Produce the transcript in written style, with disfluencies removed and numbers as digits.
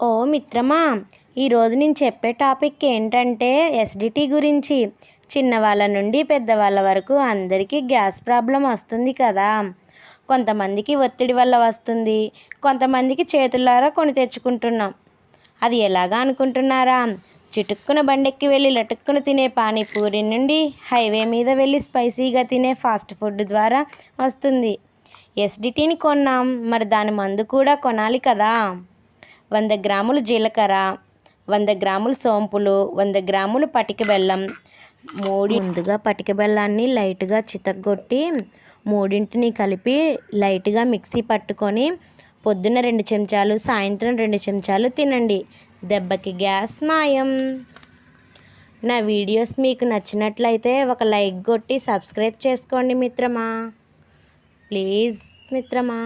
ఓ మిత్రమా, ఈరోజు నేను చెప్పే టాపిక్ ఏంటంటే ఎస్డిటీ గురించి. చిన్నవాళ్ళ నుండి పెద్దవాళ్ళ వరకు అందరికీ గ్యాస్ ప్రాబ్లం వస్తుంది కదా. కొంతమందికి ఒత్తిడి వల్ల వస్తుంది, కొంతమందికి చేతులారా కొని తెచ్చుకుంటున్నాం. అది ఎలాగా అనుకుంటున్నారా? చిటుక్కున బండెక్కి వెళ్ళి లటుక్కున తినే పానీపూరి నుండి హైవే మీద వెళ్ళి స్పైసీగా తినే ఫాస్ట్ ఫుడ్ ద్వారా వస్తుంది. ఎస్డిటీని కొన్నాం, మరి దాని మందు కూడా కొనాలి కదా. 100 గ్రాములు జీలకర్ర, 100 గ్రాములు సోంపులు, 100 గ్రాములు పటిక బెల్లం. ముందుగా పటిక బెల్లాన్ని లైట్గా చితగ్గొట్టి మూడింటిని కలిపి లైట్గా మిక్సీ పట్టుకొని పొద్దున్న 2 చెంచాలు, సాయంత్రం 2 చెంచాలు తినండి. దెబ్బకి గ్యాస్ మాయం. నా వీడియోస్ మీకు నచ్చినట్లయితే ఒక లైక్ కొట్టి సబ్స్క్రైబ్ చేసుకోండి మిత్రమా. ప్లీజ్ మిత్రమా.